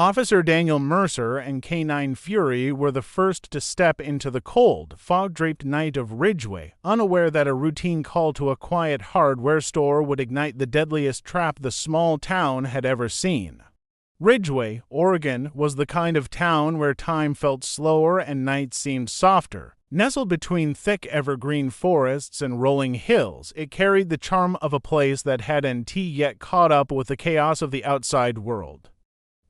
Officer Daniel Mercer and K-9 Fury were the first to step into the cold, fog-draped night of Ridgeway, unaware that a routine call to a quiet hardware store would ignite the deadliest trap the small town had ever seen. Ridgeway, Oregon, was the kind of town where time felt slower and nights seemed softer. Nestled between thick evergreen forests and rolling hills, it carried the charm of a place that hadn't yet caught up with the chaos of the outside world.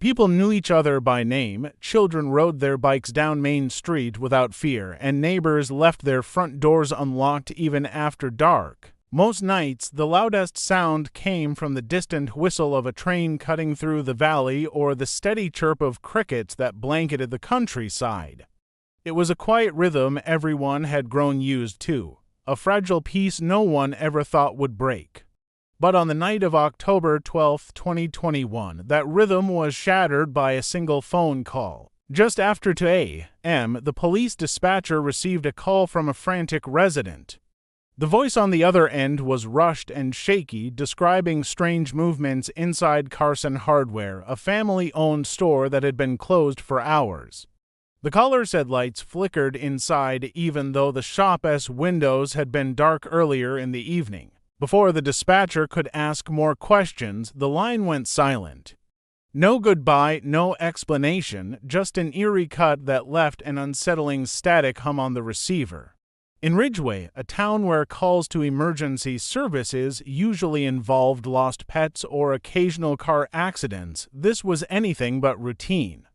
People knew each other by name, children rode their bikes down Main Street without fear, and neighbors left their front doors unlocked even after dark. Most nights, the loudest sound came from the distant whistle of a train cutting through the valley or the steady chirp of crickets that blanketed the countryside. It was a quiet rhythm everyone had grown used to, a fragile peace no one ever thought would break. But on the night of October 12, 2021, that rhythm was shattered by a single phone call. Just after 2 a.m., the police dispatcher received a call from a frantic resident. The voice on the other end was rushed and shaky, describing strange movements inside Carson Hardware, a family-owned store that had been closed for hours. The caller said lights flickered inside even though the shop's windows had been dark earlier in the evening. Before the dispatcher could ask more questions, the line went silent. No goodbye, no explanation, just an eerie cut that left an unsettling static hum on the receiver. In Ridgeway, a town where calls to emergency services usually involved lost pets or occasional car accidents, this was anything but routine.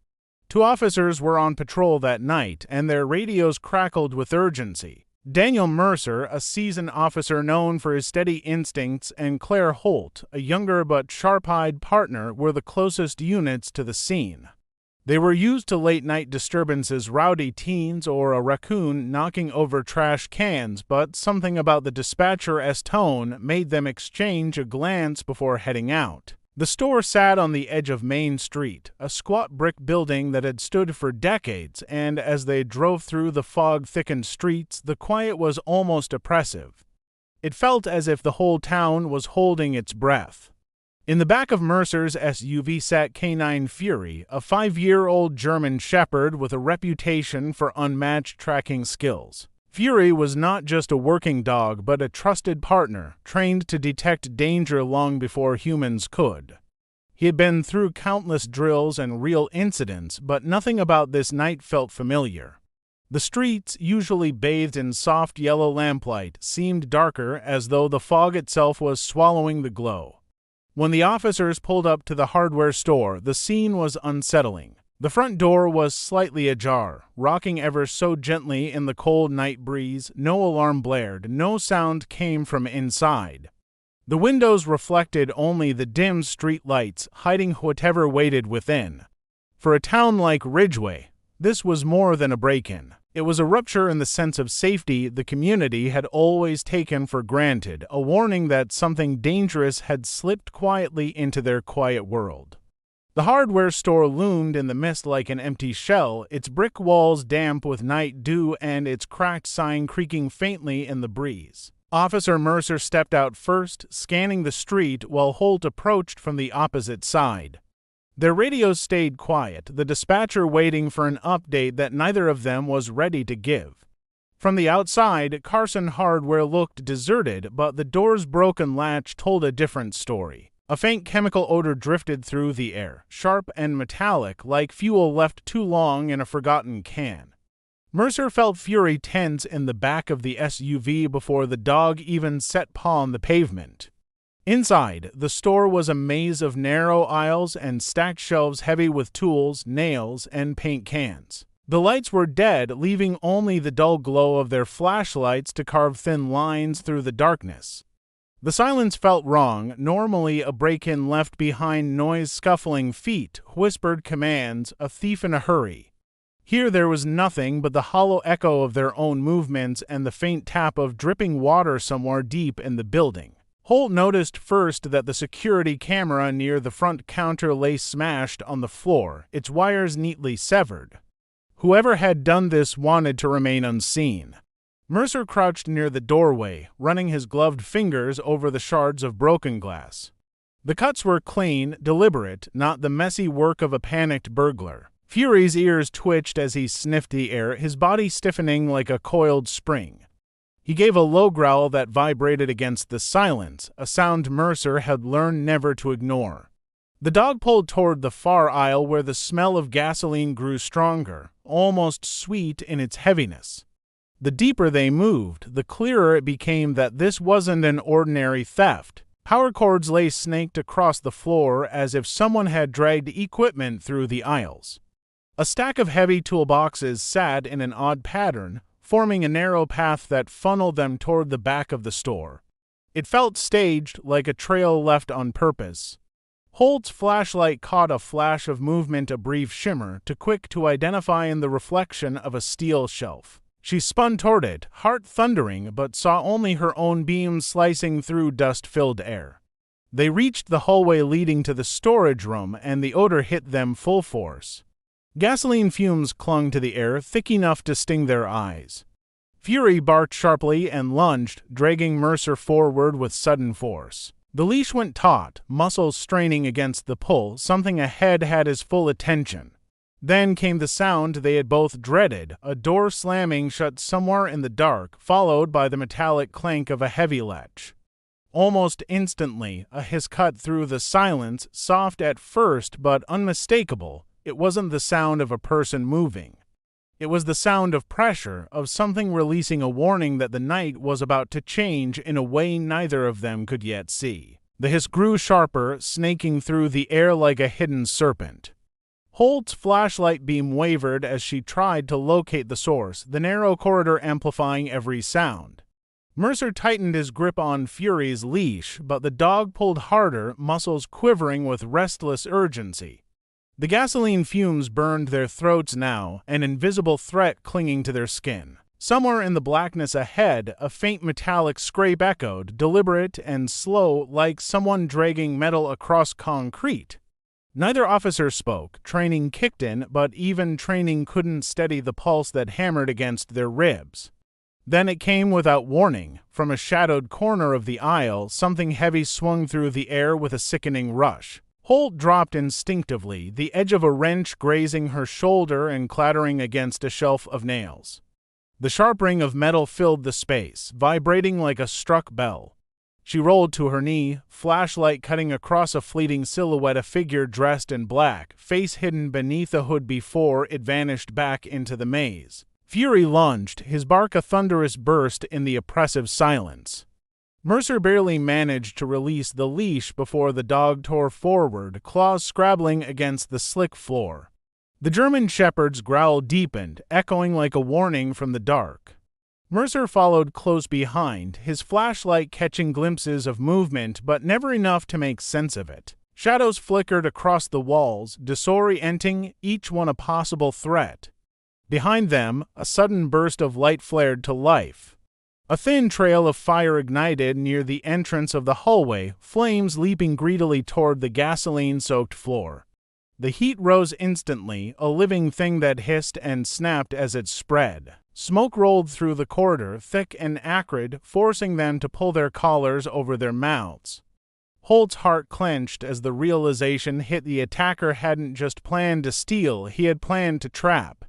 2 officers were on patrol that night, and their radios crackled with urgency. Daniel Mercer, a seasoned officer known for his steady instincts, and Claire Holt, a younger but sharp-eyed partner, were the closest units to the scene. They were used to late-night disturbances, rowdy teens, or a raccoon knocking over trash cans, but something about the dispatcher's tone made them exchange a glance before heading out. The store sat on the edge of Main Street, a squat brick building that had stood for decades, and as they drove through the fog-thickened streets, the quiet was almost oppressive. It felt as if the whole town was holding its breath. In the back of Mercer's SUV sat K-9 Fury, a 5-year-old German shepherd with a reputation for unmatched tracking skills. Fury was not just a working dog, but a trusted partner, trained to detect danger long before humans could. He had been through countless drills and real incidents, but nothing about this night felt familiar. The streets, usually bathed in soft yellow lamplight, seemed darker, as though the fog itself was swallowing the glow. When the officers pulled up to the hardware store, the scene was unsettling. The front door was slightly ajar, rocking ever so gently in the cold night breeze. No alarm blared, no sound came from inside. The windows reflected only the dim street lights, hiding whatever waited within. For a town like Ridgeway, this was more than a break-in. It was a rupture in the sense of safety the community had always taken for granted, a warning that something dangerous had slipped quietly into their quiet world. The hardware store loomed in the mist like an empty shell, its brick walls damp with night dew and its cracked sign creaking faintly in the breeze. Officer Mercer stepped out first, scanning the street while Holt approached from the opposite side. Their radios stayed quiet, the dispatcher waiting for an update that neither of them was ready to give. From the outside, Carson Hardware looked deserted, but the door's broken latch told a different story. A faint chemical odor drifted through the air, sharp and metallic, like fuel left too long in a forgotten can. Mercer felt Fury tense in the back of the SUV before the dog even set paw on the pavement. Inside, the store was a maze of narrow aisles and stacked shelves heavy with tools, nails, and paint cans. The lights were dead, leaving only the dull glow of their flashlights to carve thin lines through the darkness. The silence felt wrong. Normally, a break-in left behind noise, scuffling feet, whispered commands, a thief in a hurry. Here there was nothing but the hollow echo of their own movements and the faint tap of dripping water somewhere deep in the building. Holt noticed first that the security camera near the front counter lay smashed on the floor, its wires neatly severed. Whoever had done this wanted to remain unseen. Mercer crouched near the doorway, running his gloved fingers over the shards of broken glass. The cuts were clean, deliberate, not the messy work of a panicked burglar. Fury's ears twitched as he sniffed the air, his body stiffening like a coiled spring. He gave a low growl that vibrated against the silence, a sound Mercer had learned never to ignore. The dog pulled toward the far aisle where the smell of gasoline grew stronger, almost sweet in its heaviness. The deeper they moved, the clearer it became that this wasn't an ordinary theft. Power cords lay snaked across the floor as if someone had dragged equipment through the aisles. A stack of heavy toolboxes sat in an odd pattern, forming a narrow path that funneled them toward the back of the store. It felt staged, like a trail left on purpose. Holt's flashlight caught a flash of movement, a brief shimmer, too quick to identify in the reflection of a steel shelf. She spun toward it, heart thundering, but saw only her own beams slicing through dust-filled air. They reached the hallway leading to the storage room, and the odor hit them full force. Gasoline fumes clung to the air, thick enough to sting their eyes. Fury barked sharply and lunged, dragging Mercer forward with sudden force. The leash went taut, muscles straining against the pull. Something ahead had his full attention. Then came the sound they had both dreaded, a door slamming shut somewhere in the dark, followed by the metallic clank of a heavy latch. Almost instantly, a hiss cut through the silence, soft at first but unmistakable. It wasn't the sound of a person moving. It was the sound of pressure, of something releasing a warning that the night was about to change in a way neither of them could yet see. The hiss grew sharper, snaking through the air like a hidden serpent. Holt's flashlight beam wavered as she tried to locate the source, the narrow corridor amplifying every sound. Mercer tightened his grip on Fury's leash, but the dog pulled harder, muscles quivering with restless urgency. The gasoline fumes burned their throats now, an invisible threat clinging to their skin. Somewhere in the blackness ahead, a faint metallic scrape echoed, deliberate and slow, like someone dragging metal across concrete. Neither officer spoke. Training kicked in, but even training couldn't steady the pulse that hammered against their ribs. Then it came without warning. From a shadowed corner of the aisle, something heavy swung through the air with a sickening rush. Holt dropped instinctively, the edge of a wrench grazing her shoulder and clattering against a shelf of nails. The sharp ring of metal filled the space, vibrating like a struck bell. She rolled to her knee, flashlight cutting across a fleeting silhouette, a figure dressed in black, face hidden beneath a hood before it vanished back into the maze. Fury lunged, his bark a thunderous burst in the oppressive silence. Mercer barely managed to release the leash before the dog tore forward, claws scrabbling against the slick floor. The German shepherd's growl deepened, echoing like a warning from the dark. Mercer followed close behind, his flashlight catching glimpses of movement but never enough to make sense of it. Shadows flickered across the walls, disorienting, each one a possible threat. Behind them, a sudden burst of light flared to life. A thin trail of fire ignited near the entrance of the hallway, flames leaping greedily toward the gasoline-soaked floor. The heat rose instantly, a living thing that hissed and snapped as it spread. Smoke rolled through the corridor, thick and acrid, forcing them to pull their collars over their mouths. Holt's heart clenched as the realization hit the attacker hadn't just planned to steal, he had planned to trap.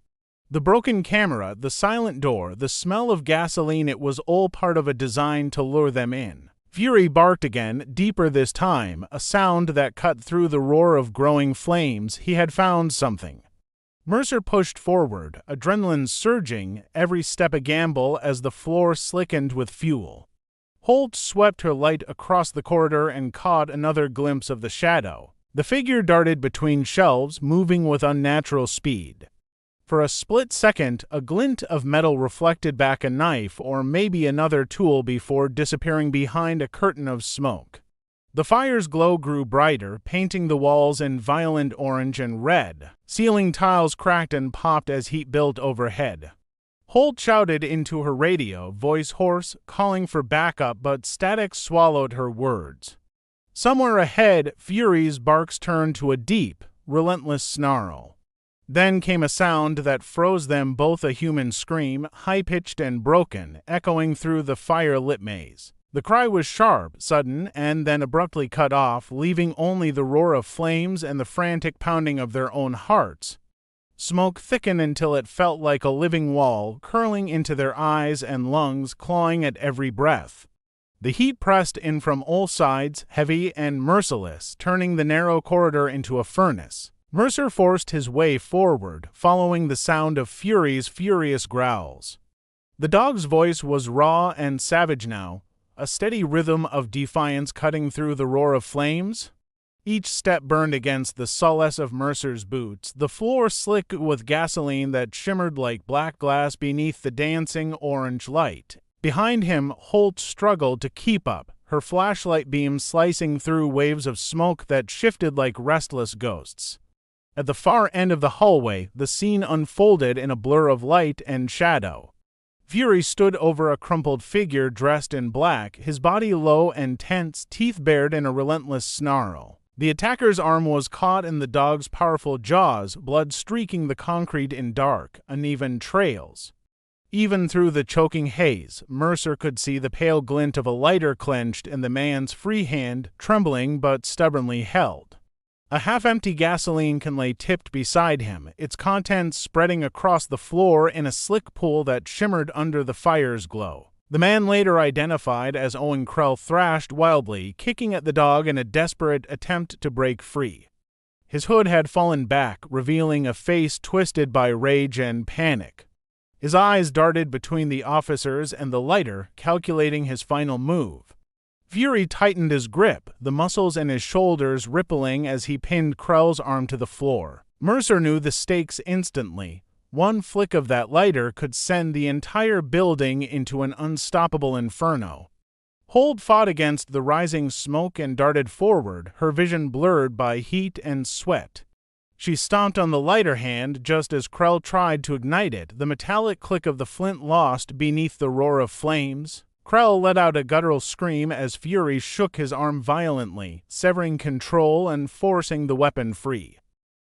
The broken camera, the silent door, the smell of gasoline, it was all part of a design to lure them in. Fury barked again, deeper this time, a sound that cut through the roar of growing flames. He had found something. Mercer pushed forward, adrenaline surging, every step a gamble as the floor slickened with fuel. Holt swept her light across the corridor and caught another glimpse of the shadow. The figure darted between shelves, moving with unnatural speed. For a split second, a glint of metal reflected back a knife or maybe another tool before disappearing behind a curtain of smoke. The fire's glow grew brighter, painting the walls in violent orange and red. Ceiling tiles cracked and popped as heat built overhead. Holt shouted into her radio, voice hoarse, calling for backup, but static swallowed her words. Somewhere ahead, Fury's barks turned to a deep, relentless snarl. Then came a sound that froze them both, a human scream, high-pitched and broken, echoing through the fire-lit maze. The cry was sharp, sudden, and then abruptly cut off, leaving only the roar of flames and the frantic pounding of their own hearts. Smoke thickened until it felt like a living wall, curling into their eyes and lungs, clawing at every breath. The heat pressed in from all sides, heavy and merciless, turning the narrow corridor into a furnace. Mercer forced his way forward, following the sound of Fury's furious growls. The dog's voice was raw and savage now, a steady rhythm of defiance cutting through the roar of flames. Each step burned against the solace of Mercer's boots, the floor slick with gasoline that shimmered like black glass beneath the dancing orange light. Behind him, Holt struggled to keep up, her flashlight beams slicing through waves of smoke that shifted like restless ghosts. At the far end of the hallway, the scene unfolded in a blur of light and shadow. Fury stood over a crumpled figure dressed in black, his body low and tense, teeth bared in a relentless snarl. The attacker's arm was caught in the dog's powerful jaws, blood streaking the concrete in dark, uneven trails. Even through the choking haze, Mercer could see the pale glint of a lighter clenched in the man's free hand, trembling but stubbornly held. A half-empty gasoline can lay tipped beside him, its contents spreading across the floor in a slick pool that shimmered under the fire's glow. The man later identified as Owen Krell thrashed wildly, kicking at the dog in a desperate attempt to break free. His hood had fallen back, revealing a face twisted by rage and panic. His eyes darted between the officers and the lighter, calculating his final move. Fury tightened his grip, the muscles in his shoulders rippling as he pinned Krell's arm to the floor. Mercer knew the stakes instantly. One flick of that lighter could send the entire building into an unstoppable inferno. Holt fought against the rising smoke and darted forward, her vision blurred by heat and sweat. She stomped on the lighter hand just as Krell tried to ignite it, the metallic click of the flint lost beneath the roar of flames. Krell let out a guttural scream as Fury shook his arm violently, severing control and forcing the weapon free.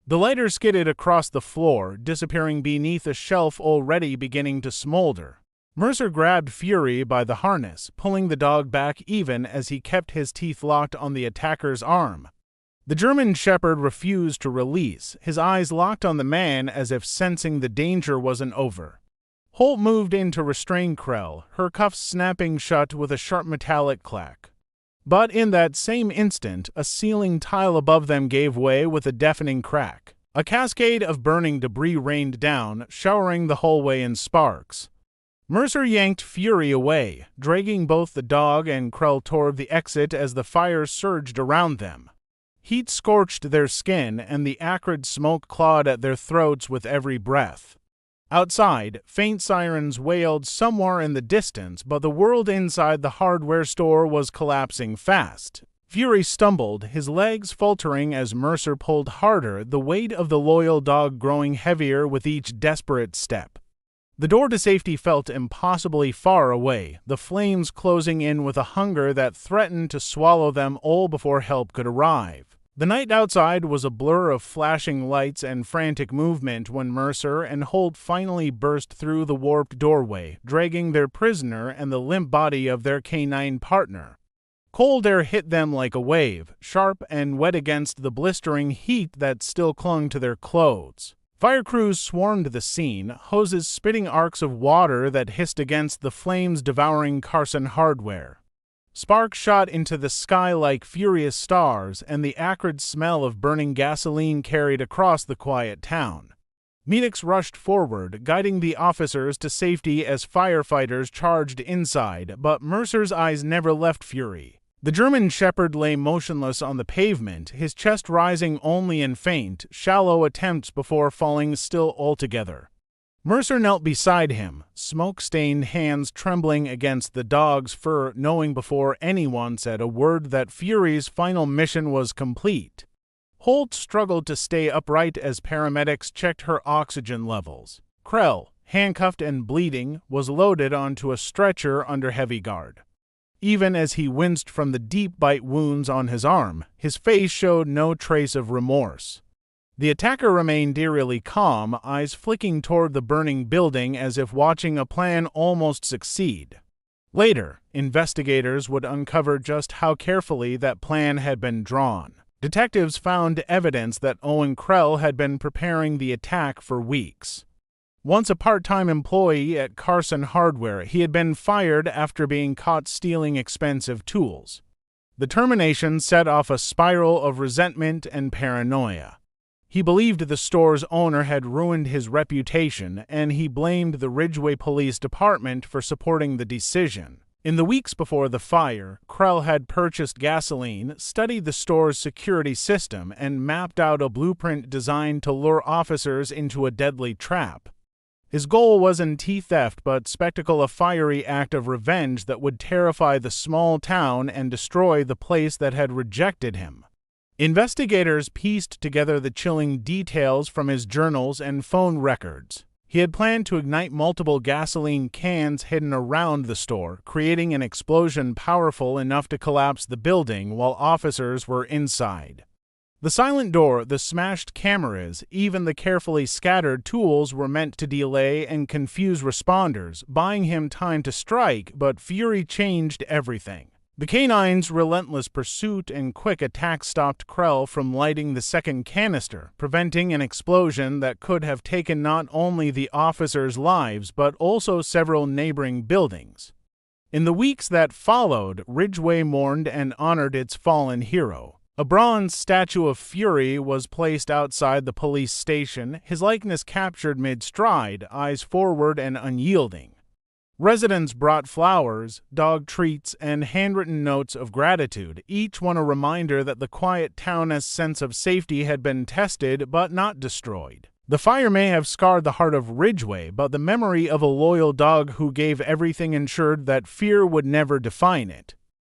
The lighter skidded across the floor, disappearing beneath a shelf already beginning to smolder. Mercer grabbed Fury by the harness, pulling the dog back even as he kept his teeth locked on the attacker's arm. The German shepherd refused to release, his eyes locked on the man as if sensing the danger wasn't over. Holt moved in to restrain Krell, her cuffs snapping shut with a sharp metallic clack. But in that same instant, a ceiling tile above them gave way with a deafening crack. A cascade of burning debris rained down, showering the hallway in sparks. Mercer yanked Fury away, dragging both the dog and Krell toward the exit as the fire surged around them. Heat scorched their skin, and the acrid smoke clawed at their throats with every breath. Outside, faint sirens wailed somewhere in the distance, but the world inside the hardware store was collapsing fast. Fury stumbled, his legs faltering as Mercer pulled harder, the weight of the loyal dog growing heavier with each desperate step. The door to safety felt impossibly far away, the flames closing in with a hunger that threatened to swallow them all before help could arrive. The night outside was a blur of flashing lights and frantic movement when Mercer and Holt finally burst through the warped doorway, dragging their prisoner and the limp body of their canine partner. Cold air hit them like a wave, sharp and wet against the blistering heat that still clung to their clothes. Fire crews swarmed the scene, hoses spitting arcs of water that hissed against the flames devouring Carson hardware. Sparks shot into the sky like furious stars, and the acrid smell of burning gasoline carried across the quiet town. Medics rushed forward, guiding the officers to safety as firefighters charged inside, but Mercer's eyes never left Fury. The German shepherd lay motionless on the pavement, his chest rising only in faint, shallow attempts before falling still altogether. Mercer knelt beside him, smoke-stained hands trembling against the dog's fur, knowing before anyone said a word that Fury's final mission was complete. Holt struggled to stay upright as paramedics checked her oxygen levels. Krell, handcuffed and bleeding, was loaded onto a stretcher under heavy guard. Even as he winced from the deep bite wounds on his arm, his face showed no trace of remorse. The attacker remained eerily calm, eyes flicking toward the burning building as if watching a plan almost succeed. Later, investigators would uncover just how carefully that plan had been drawn. Detectives found evidence that Owen Krell had been preparing the attack for weeks. Once a part-time employee at Carson Hardware, he had been fired after being caught stealing expensive tools. The termination set off a spiral of resentment and paranoia. He believed the store's owner had ruined his reputation, and he blamed the Ridgeway Police Department for supporting the decision. In the weeks before the fire, Krell had purchased gasoline, studied the store's security system, and mapped out a blueprint designed to lure officers into a deadly trap. His goal wasn't theft, but spectacle a fiery act of revenge that would terrify the small town and destroy the place that had rejected him. Investigators pieced together the chilling details from his journals and phone records. He had planned to ignite multiple gasoline cans hidden around the store, creating an explosion powerful enough to collapse the building while officers were inside. The silent door, the smashed cameras, even the carefully scattered tools were meant to delay and confuse responders, buying him time to strike, but Fury changed everything. The K-9's relentless pursuit and quick attack stopped Krell from lighting the second canister, preventing an explosion that could have taken not only the officers' lives but also several neighboring buildings. In the weeks that followed, Ridgeway mourned and honored its fallen hero. A bronze statue of Fury was placed outside the police station, his likeness captured mid-stride, eyes forward and unyielding. Residents brought flowers, dog treats, and handwritten notes of gratitude, each one a reminder that the quiet town's sense of safety had been tested but not destroyed. The fire may have scarred the heart of Ridgeway, but the memory of a loyal dog who gave everything ensured that fear would never define it.